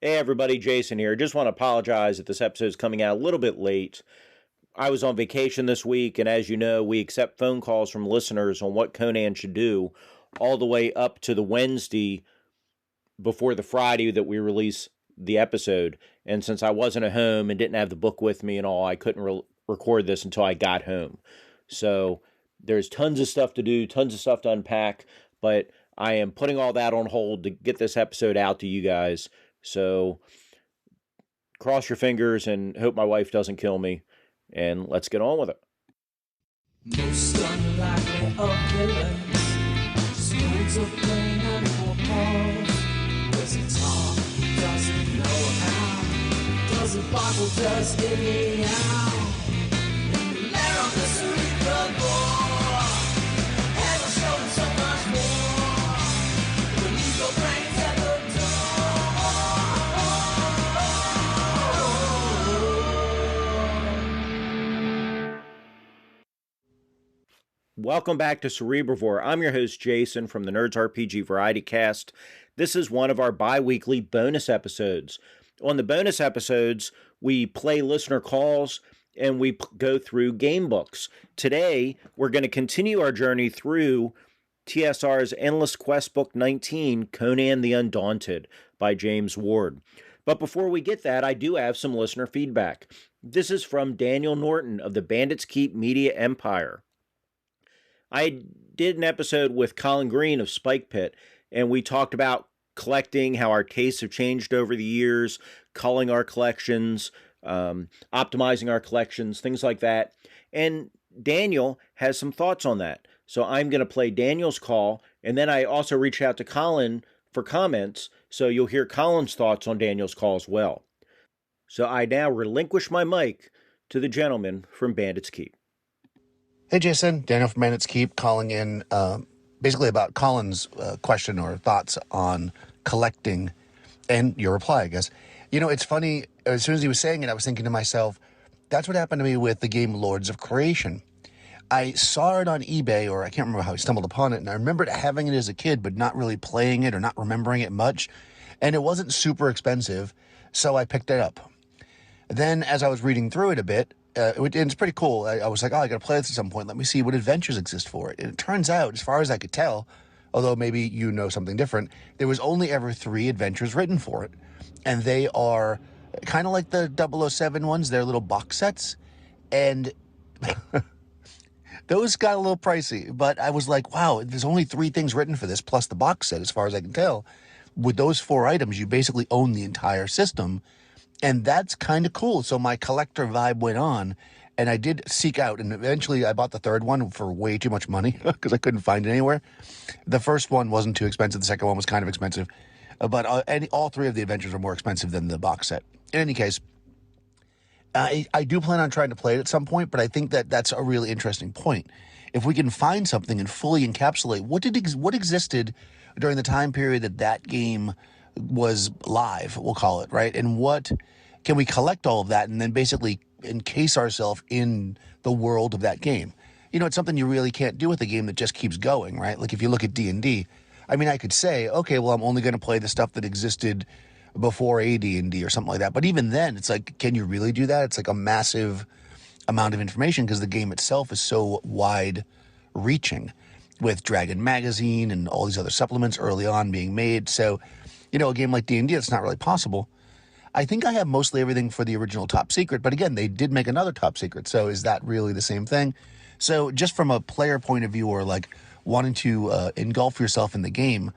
Hey everybody, Jason here. Just want to apologize that this episode is coming out a little bit late. I was on vacation this week, and as you know, we accept phone calls from listeners on what Conan should do all the way up to the Wednesday before the Friday that we release the episode. And since I wasn't at home and didn't have the book with me and all, I couldn't record this until I got home. So there's tons of stuff to do, tons of stuff to unpack, but I am putting all that on hold to get this episode out to you guys. So cross your fingers and hope my wife doesn't kill me, and let's get on with it. Most unlikely of villains, schools of plain animal paws. Does it talk? Doesn't know how. Does it boggle? Does it meow? In the lair of the cerebral bore, and I'll show him so much more. When you go brains at the Welcome back to Cerebrivore. I'm your host, Jason, from the Nerds RPG Variety Cast. This is one of our bi-weekly bonus episodes. On the bonus episodes, we play listener calls and we go through game books. Today, we're going to continue our journey through TSR's Endless Quest Book 19, Conan the Undaunted, by James Ward. But before we get that, I do have some listener feedback. This is from Daniel Norton of the Bandit's Keep Media Empire. I did an episode with Colin Green of Spikepit, and we talked about collecting, how our tastes have changed over the years, culling our collections, optimizing our collections, things like that. And Daniel has some thoughts on that. So I'm going to play Daniel's call, and then I also reached out to Colin for comments, so you'll hear Colin's thoughts on Daniel's call as well. So I now relinquish my mic to the gentleman from Bandit's Keep. Hey, Jason. Daniel from Bandit's Keep calling in basically about Colin's question or thoughts on collecting and your reply, I guess. You know, it's funny. As soon as he was saying it, I was thinking to myself, that's what happened to me with the game Lords of Creation. I saw it on eBay, or I can't remember how I stumbled upon it, and I remembered having it as a kid, but not really playing it or not remembering it much. And it wasn't super expensive, so I picked it up. Then, as I was reading through it a bit, it's pretty cool. I was like, I got to play this at some point. Let me see what adventures exist for it. And it turns out, as far as I could tell, although maybe you know something different, there was only ever 3 adventures written for it. And they are kind of like the 007 ones. They're little box sets. And those got a little pricey. But I was like, wow, there's only 3 things written for this, plus the box set, as far as I can tell. With those 4 items, you basically own the entire system. And that's kind of cool. So my collector vibe went on, and I did seek out, and eventually I bought the 3rd one for way too much money because I couldn't find it anywhere. The first one wasn't too expensive. The second one was kind of expensive. But all 3 of the adventures were more expensive than the box set. In any case, I do plan on trying to play it at some point, but I think that that's a really interesting point. If we can find something and fully encapsulate what existed during the time period that game was live, we'll call it, right? And what can we collect all of that and then basically encase ourselves in the world of that game? You know, it's something you really can't do with a game that just keeps going, right? Like if you look at D&D, I mean, I could say, okay, well, I'm only going to play the stuff that existed before AD&D or something like that. But even then, it's like, can you really do that? It's like a massive amount of information because the game itself is so wide-reaching with Dragon Magazine and all these other supplements early on being made. So, you know, a game like D&D, it's not really possible. I think I have mostly everything for the original Top Secret, but again, they did make another Top Secret, so is that really the same thing? So just from a player point of view or like wanting to engulf yourself in the game,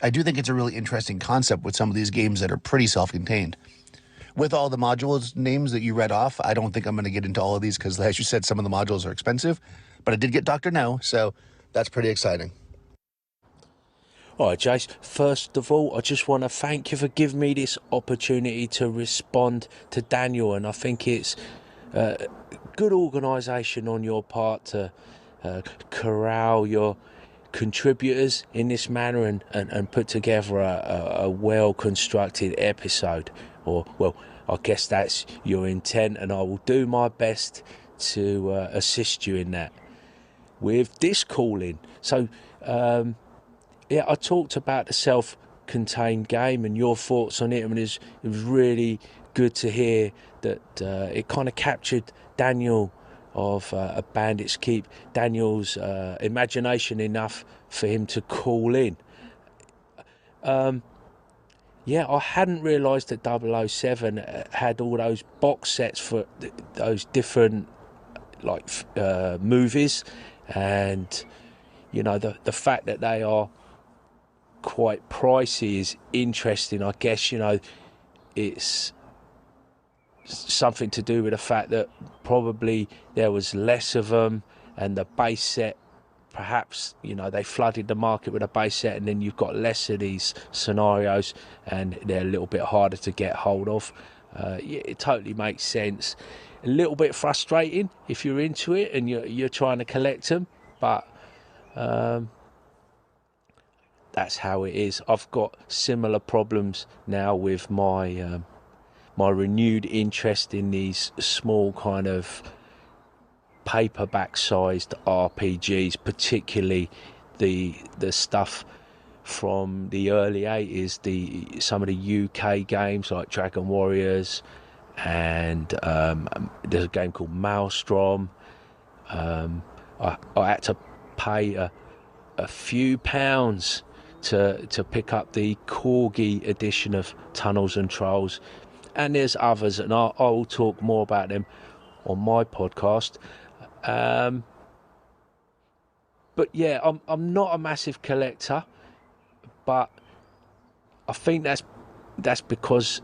I do think it's a really interesting concept with some of these games that are pretty self-contained. With all the modules names that you read off, I don't think I'm going to get into all of these because, as you said, some of the modules are expensive, but I did get Dr. No, so that's pretty exciting. All right, Jace, first of all, I just want to thank you for giving me this opportunity to respond to Daniel, and I think it's good organisation on your part to corral your contributors in this manner and put together a well-constructed episode. Or, well, I guess that's your intent, and I will do my best to assist you in that. With this calling, so... yeah, I talked about the self-contained game and your thoughts on it. I mean, it was really good to hear that it kind of captured Daniel of a Bandit's Keep, Daniel's imagination enough for him to call in. Yeah, I hadn't realised that 007 had all those box sets for those different movies, and you know, the fact that they are quite pricey is interesting. I guess, you know, it's something to do with the fact that probably there was less of them, and the base set, perhaps, you know, they flooded the market with a base set, and then you've got less of these scenarios and they're a little bit harder to get hold of. Yeah, it totally makes sense. A little bit frustrating if you're into it and you're trying to collect them, but that's how it is. I've got similar problems now with my my renewed interest in these small kind of paperback-sized RPGs, particularly the stuff from the early 80s, some of the UK games like Dragon Warriors, and there's a game called Maelstrom. I had to pay a few pounds to pick up the Corgi edition of Tunnels and Trolls, and there's others, and I will talk more about them on my podcast. But yeah, I'm not a massive collector, but I think that's because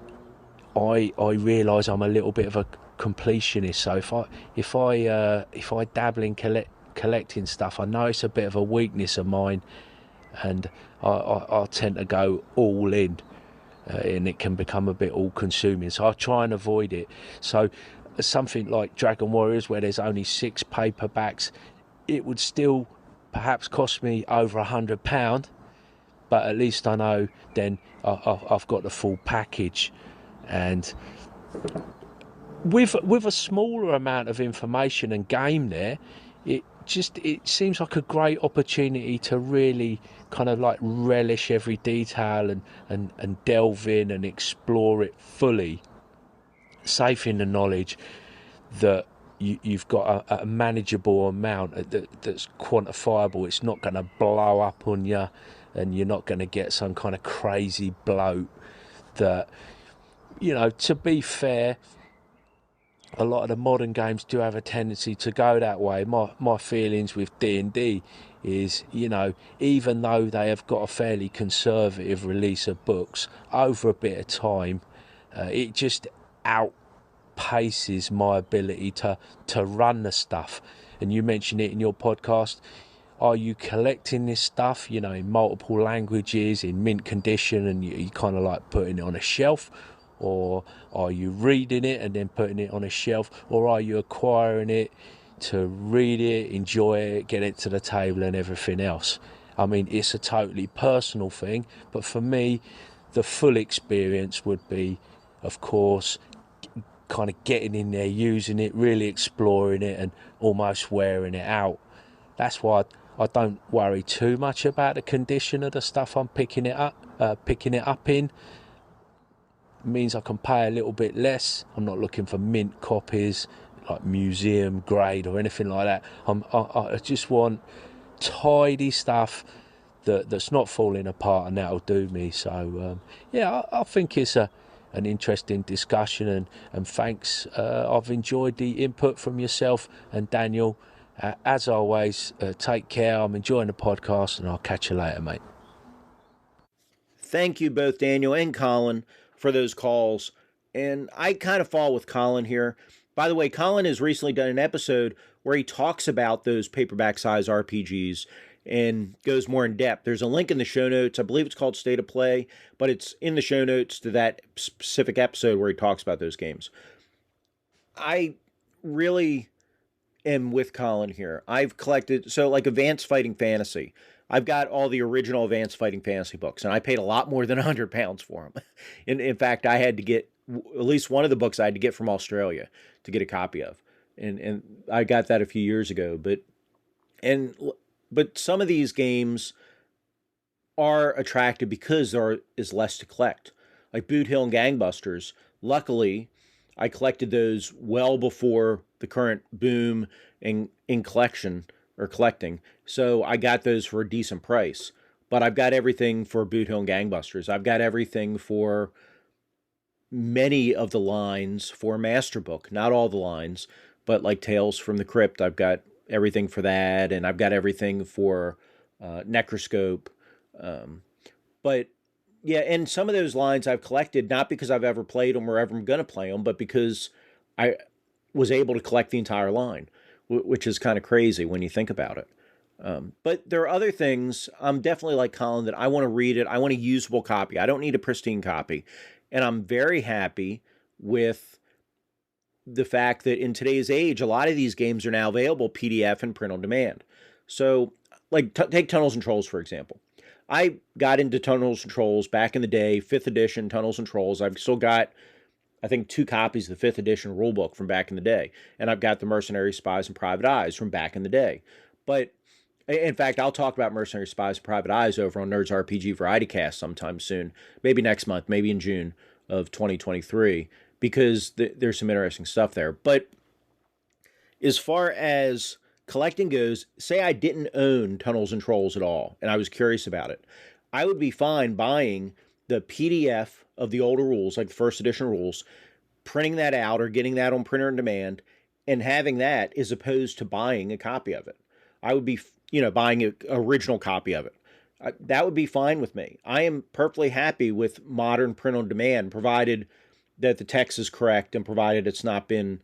I realise I'm a little bit of a completionist. So if I dabble in collecting stuff, I know it's a bit of a weakness of mine, and I tend to go all in, and it can become a bit all-consuming. So I try and avoid it. So something like Dragon Warriors, where there's only 6 paperbacks, it would still perhaps cost me over £100, but at least I know then I've got the full package. And with a smaller amount of information and game there, it seems like a great opportunity to really kind of like relish every detail and delve in and explore it fully, safe in the knowledge that you've got a manageable amount that's quantifiable. It's not going to blow up on you, and you're not going to get some kind of crazy bloat that, you know, to be fair, a lot of the modern games do have a tendency to go that way. My feelings with D&D is, you know, even though they have got a fairly conservative release of books, over a bit of time, it just outpaces my ability to run the stuff. And you mentioned it in your podcast. Are you collecting this stuff, you know, in multiple languages, in mint condition, and you kind of like putting it on a shelf? Or are you reading it and then putting it on a shelf? Or are you acquiring it to read it, enjoy it, get it to the table and everything else? I mean, it's a totally personal thing, but for me, the full experience would be, of course, kind of getting in there, using it, really exploring it, and almost wearing it out. That's why I don't worry too much about the condition of the stuff I'm picking it up in. It means I can pay a little bit less. I'm not looking for mint copies, like museum grade or anything like that. I just want tidy stuff that's not falling apart, and that'll do me. So yeah, I think it's an interesting discussion, and thanks. I've enjoyed the input from yourself and Daniel. As always, take care. I'm enjoying the podcast, and I'll catch you later, mate. Thank you both, Daniel and Colin, for those calls. And I kind of fall with Colin here. By the way, Colin has recently done an episode where he talks about those paperback size RPGs and goes more in depth. There's a link in the show notes. I believe it's called State of Play, but it's in the show notes to that specific episode where he talks about those games. I really am with Colin here. I've collected, so like Advanced Fighting Fantasy, I've got all the original Advanced Fighting Fantasy books, and I paid a lot more than £100 for them. In fact, I had to get at least one of the books I had to get from Australia to get a copy of, and I got that a few years ago. But some of these games are attractive because there is less to collect. Like Boot Hill and Gangbusters, luckily, I collected those well before the current boom in collection or collecting. So I got those for a decent price. But I've got everything for Boot Hill and Gangbusters. I've got everything for many of the lines for Masterbook. Not all the lines, but like Tales from the Crypt, I've got everything for that. And I've got everything for Necroscope. But yeah, and some of those lines I've collected, not because I've ever played them or ever I'm going to play them, but because I was able to collect the entire line, which is kind of crazy when you think about it. But there are other things, I'm definitely like Colin, that I want to read it. I want a usable copy. I don't need a pristine copy. And I'm very happy with the fact that in today's age, a lot of these games are now available PDF and print on demand. So, like, take Tunnels and Trolls, for example. I got into Tunnels and Trolls back in the day, 5th edition Tunnels and Trolls. I've still got, I think, 2 copies of the 5th edition rulebook from back in the day. And I've got the Mercenary Spies and Private Eyes from back in the day. But, in fact, I'll talk about Mercenary Spies and Private Eyes over on Nerds RPG Variety Cast sometime soon. Maybe next month, maybe in June of 2023, because there's some interesting stuff there. But as far as collecting goes, say I didn't own Tunnels and Trolls at all, and I was curious about it, I would be fine buying the PDF of the older rules, like the 1st edition rules, printing that out or getting that on printer on demand, and having that as opposed to buying a copy of it. I would be, buying an original copy of it. That would be fine with me. I am perfectly happy with modern print on demand, provided that the text is correct and provided it's not been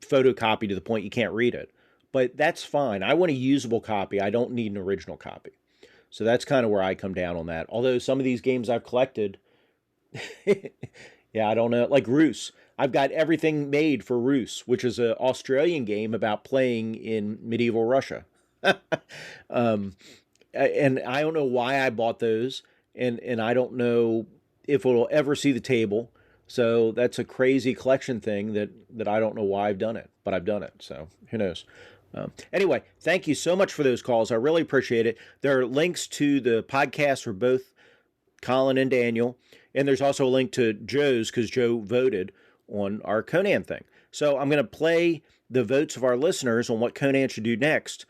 photocopied to the point you can't read it. But that's fine. I want a usable copy. I don't need an original copy. So that's kind of where I come down on that. Although some of these games I've collected, yeah, I don't know. Like Rus. I've got everything made for Rus, which is an Australian game about playing in medieval Russia. And I don't know why I bought those. And I don't know if it'll ever see the table. So that's a crazy collection thing that I don't know why I've done it. But I've done it. So who knows? Anyway, thank you so much for those calls. I really appreciate it. There are links to the podcast for both Colin and Daniel. And there's also a link to Joe's because Joe voted on our Conan thing. So I'm going to play the votes of our listeners on what Conan should do next.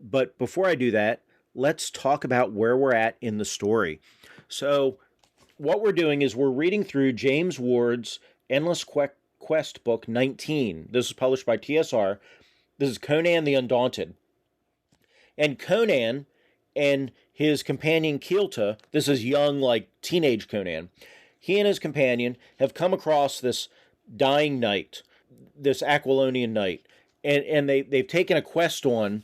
But before I do that, let's talk about where we're at in the story. So what we're doing is we're reading through James Ward's Endless Quest book 19. This is published by TSR. This is Conan the Undaunted. And Conan and his companion Keelta, this is young, like teenage Conan, he and his companion have come across this dying knight, this Aquilonian knight, and they've taken a quest on,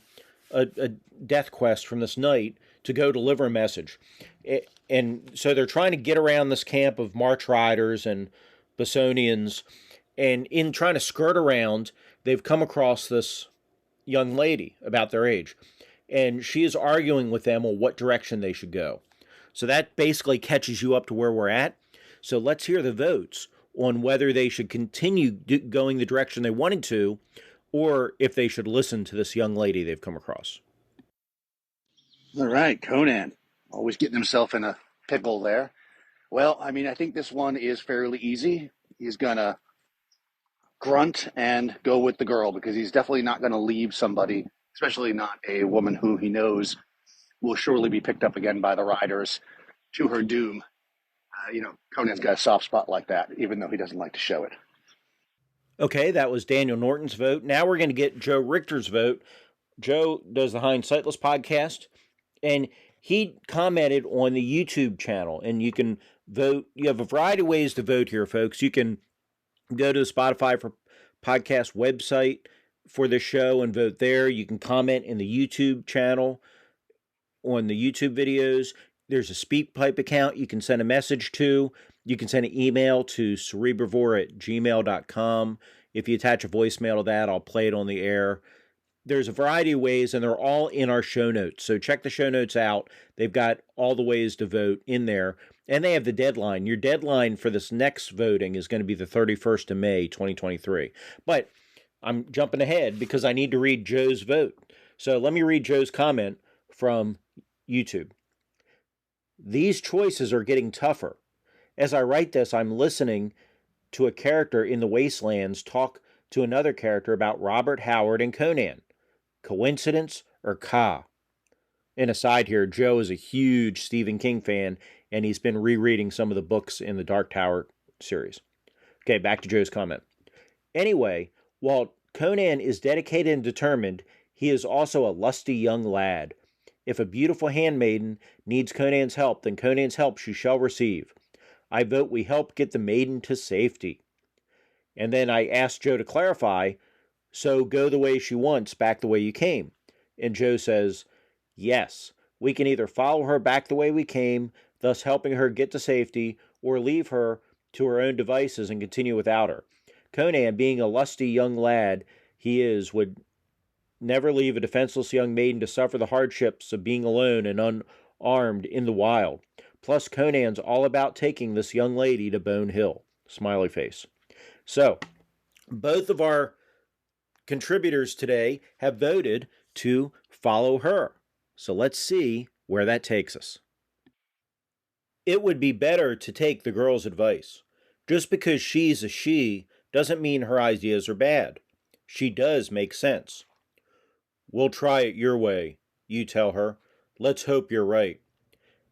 a death quest from this knight to go deliver a message. And so they're trying to get around this camp of March Riders and Basonians, and in trying to skirt around, they've come across this young lady about their age, and she is arguing with them on what direction they should go. So that basically catches you up to where we're at. So let's hear the votes on whether they should continue going the direction they wanted to, or if they should listen to this young lady they've come across. All right, Conan, always getting himself in a pickle there. Well, I mean, I think this one is fairly easy. He's gonna grunt and go with the girl because he's definitely not going to leave somebody, especially not a woman who he knows will surely be picked up again by the riders to her doom. Conan's got a soft spot like that, even though he doesn't like to show it. Okay, that was Daniel Norton's vote. Now we're going to get Joe Richter's vote. Joe does the Hindsightless podcast, and he commented on the YouTube channel, and you can vote. You have a variety of ways to vote here, folks. You can go to the Spotify for podcast website for the show and vote there. You can comment in the YouTube channel on the YouTube videos. There's a Speakpipe account you can send a message to. You can send an email to cerebrivore@gmail.com. If you attach a voicemail to that, I'll play it on the air. There's a variety of ways, and they're all in our show notes. So check the show notes out. They've got all the ways to vote in there. And they have the deadline. Your deadline for this next voting is going to be the 31st of May, 2023. But I'm jumping ahead because I need to read Joe's vote. So let me read Joe's comment from YouTube. These choices are getting tougher. As I write this, I'm listening to a character in the Wastelands talk to another character about Robert Howard and Conan. Coincidence or Ka? And aside here, Joe is a huge Stephen King fan, and he's been rereading some of the books in the Dark Tower series. Okay, back to Joe's comment. Anyway, while Conan is dedicated and determined, he is also a lusty young lad. If a beautiful handmaiden needs Conan's help, then Conan's help she shall receive. I vote we help get the maiden to safety. And then I asked Joe to clarify, so go the way she wants, back the way you came. And Joe says, yes, we can either follow her back the way we came, thus helping her get to safety, or leave her to her own devices and continue without her. Conan, being a lusty young lad he is, would never leave a defenseless young maiden to suffer the hardships of being alone and unarmed in the wild. Plus, Conan's all about taking this young lady to Bone Hill. Smiley face. So, both of our contributors today have voted to follow her. So let's see where that takes us. It would be better to take the girl's advice. Just because she's a she doesn't mean her ideas are bad. She does make sense. We'll try it your way, you tell her. Let's hope you're right.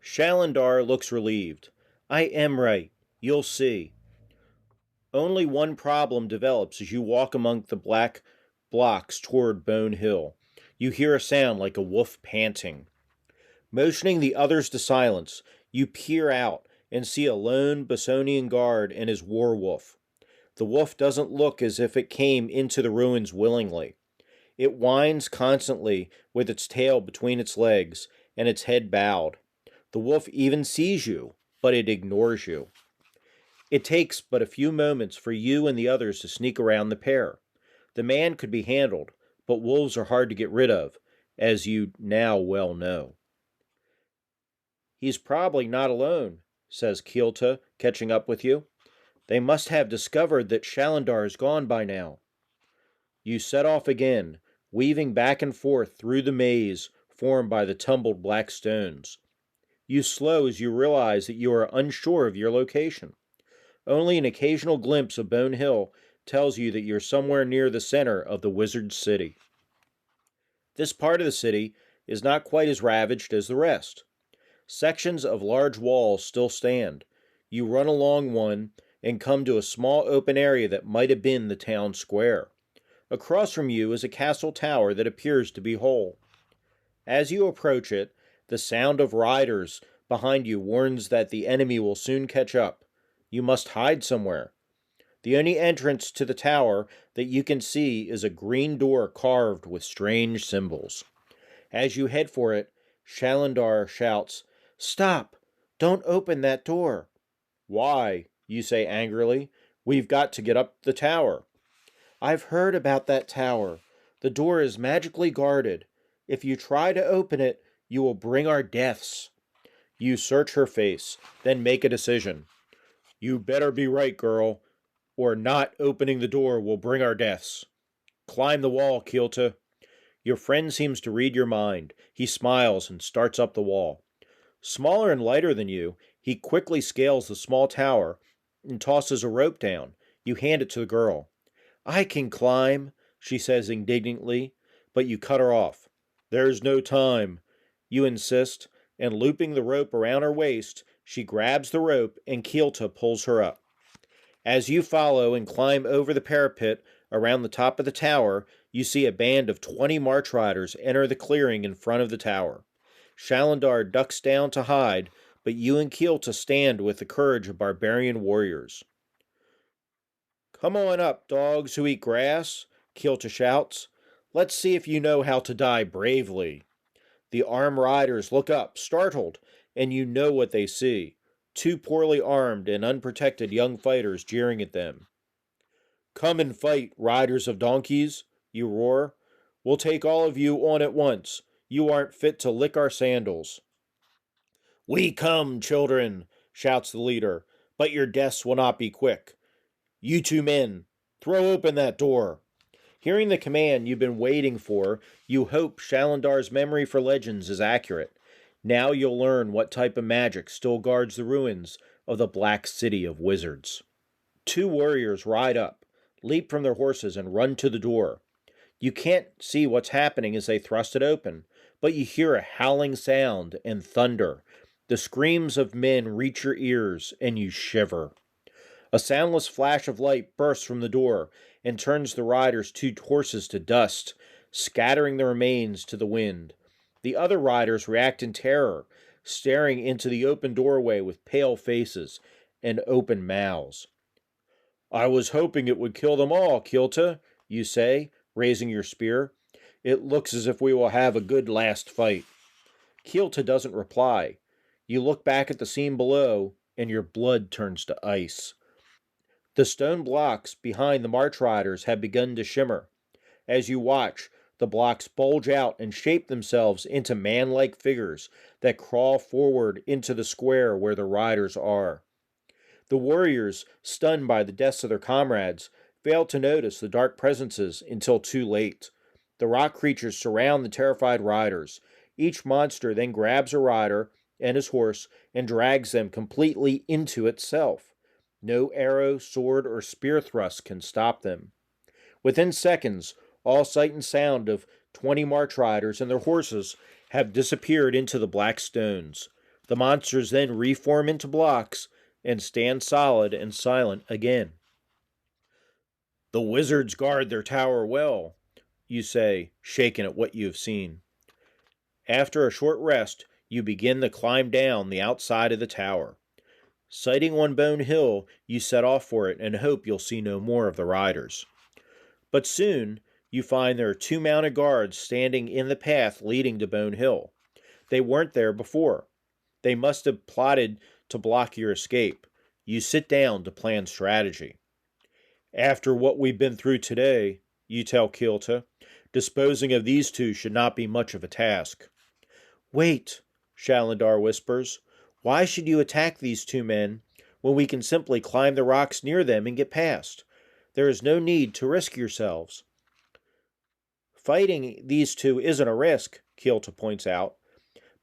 Shalandar looks relieved. I am right. You'll see. Only one problem develops as you walk among the black blocks toward Bone Hill. You hear a sound like a wolf panting. Motioning the others to silence, you peer out and see a lone Bosonian guard and his war wolf. The wolf doesn't look as if it came into the ruins willingly. It whines constantly with its tail between its legs and its head bowed. The wolf even sees you, but it ignores you. It takes but a few moments for you and the others to sneak around the pair. The man could be handled, but wolves are hard to get rid of, as you now well know. He's probably not alone, says Keelta, catching up with you. They must have discovered that Shalandar is gone by now. You set off again, weaving back and forth through the maze formed by the tumbled black stones. You slow as you realize that you are unsure of your location. Only an occasional glimpse of Bone Hill tells you that you're somewhere near the center of the wizard's city. This part of the city is not quite as ravaged as the rest. Sections of large walls still stand. You run along one and come to a small open area that might have been the town square. Across from you is a castle tower that appears to be whole. As you approach it, the sound of riders behind you warns that the enemy will soon catch up. You must hide somewhere. The only entrance to the tower that you can see is a green door carved with strange symbols. As you head for it, Shalandar shouts, "Stop! Don't open that door!" "Why?" you say angrily. "We've got to get up the tower." "I've heard about that tower. The door is magically guarded. If you try to open it, you will bring our deaths." You search her face, then make a decision. "You better be right, girl, or not opening the door will bring our deaths. Climb the wall, Keelta." Your friend seems to read your mind. He smiles and starts up the wall. Smaller and lighter than you, he quickly scales the small tower and tosses a rope down. You hand it to the girl. "I can climb," she says indignantly, but you cut her off. "There's no time," you insist, and looping the rope around her waist, she grabs the rope and Keelta pulls her up. As you follow and climb over the parapet around the top of the tower, you see a band of 20 march riders enter the clearing in front of the tower. Shalandar ducks down to hide, but you and Keelta stand with the courage of barbarian warriors. "Come on up, dogs who eat grass," Keelta shouts. "Let's see if you know how to die bravely." The armed riders look up, startled, and you know what they see. 2 poorly armed and unprotected young fighters jeering at them. "Come and fight, riders of donkeys," you roar. "We'll take all of you on at once. You aren't fit to lick our sandals." "We come, children," shouts the leader, "but your deaths will not be quick. You 2 men, throw open that door." Hearing the command you've been waiting for, you hope Shalandar's memory for legends is accurate. Now you'll learn what type of magic still guards the ruins of the Black City of Wizards. Two warriors ride up, leap from their horses, and run to the door. You can't see what's happening as they thrust it open, but you hear a howling sound and thunder. The screams of men reach your ears, and you shiver. A soundless flash of light bursts from the door and turns the riders' two horses to dust, scattering the remains to the wind. The other riders react in terror, staring into the open doorway with pale faces and open mouths. "I was hoping it would kill them all, Kilta," you say, raising your spear. "It looks as if we will have a good last fight." Kilta doesn't reply. You look back at the scene below, and your blood turns to ice. The stone blocks behind the march riders have begun to shimmer. As you watch, the blocks bulge out and shape themselves into man-like figures that crawl forward into the square where the riders are. The warriors, stunned by the deaths of their comrades, fail to notice the dark presences until too late. The rock creatures surround the terrified riders. Each monster then grabs a rider and his horse and drags them completely into itself. No arrow, sword, or spear thrust can stop them. Within seconds, all sight and sound of 20 march riders and their horses have disappeared into the black stones. The monsters then reform into blocks and stand solid and silent again. "The wizards guard their tower well," you say, shaken at what you have seen. After a short rest, you begin to climb down the outside of the tower. Sighting on Bone Hill, you set off for it and hope you'll see no more of the riders. But soon, you find there are 2 mounted guards standing in the path leading to Bone Hill. They weren't there before. They must have plotted to block your escape. You sit down to plan strategy. "After what we've been through today," you tell Kilta, "disposing of these two should not be much of a task." "Wait," Shalandar whispers. "Why should you attack these 2 men when we can simply climb the rocks near them and get past? There is no need to risk yourselves." "Fighting these 2 isn't a risk," Kilta points out.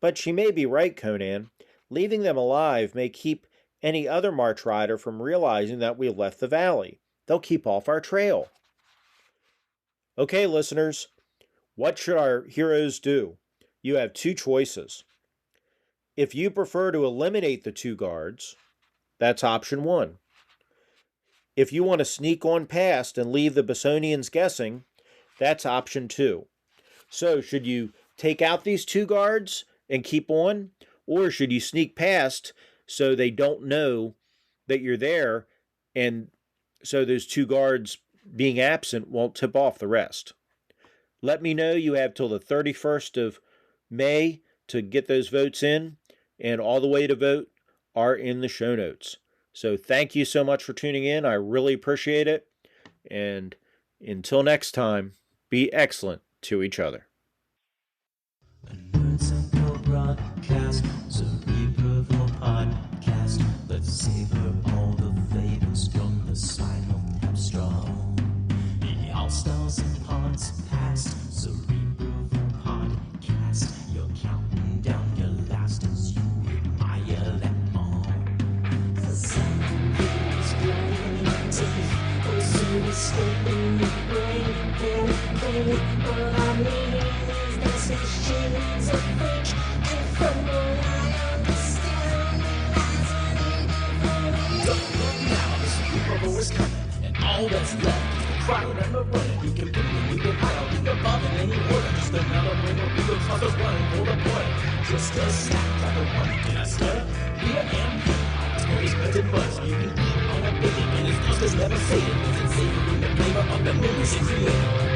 "But she may be right, Conan. Leaving them alive may keep any other march rider from realizing that we left the valley. They'll keep off our trail." Okay, listeners, what should our heroes do? You have 2 choices. If you prefer to eliminate the 2 guards, that's option 1. If you want to sneak on past and leave the Bessonians guessing, that's option 2. So, should you take out these 2 guards and keep on, or should you sneak past so they don't know that you're there, and so those 2 guards being absent won't tip off the rest? Let me know. You have till the 31st of May to get those votes in, and all the way to vote are in the show notes. So thank you so much for tuning in. I really appreciate it. And until next time, be excellent to each other. Nerds and Co broadcast, Cerebral podcast. Let's savor all the flavors from the Simon Capstrong. The all stars and pods past, Cerebral podcast. You're counting down your last as you admire them all. The sound is blinding teeth, oh, so escaping your brain. Baby, all I need is the sensations of which, and from what I understand, that's what it is. Don't look now, the Super Bowl is coming, and all that's left is the crying and the running. You can bring it, you can hide, you can bomb in any order. Just another ring of real tossers running for the point. Just a snack like a one. Can I stutter? Beer and beer. It's bread and butter. You can eat on a baby, and it's just never say it. It's savoring the flavor of the memories it created.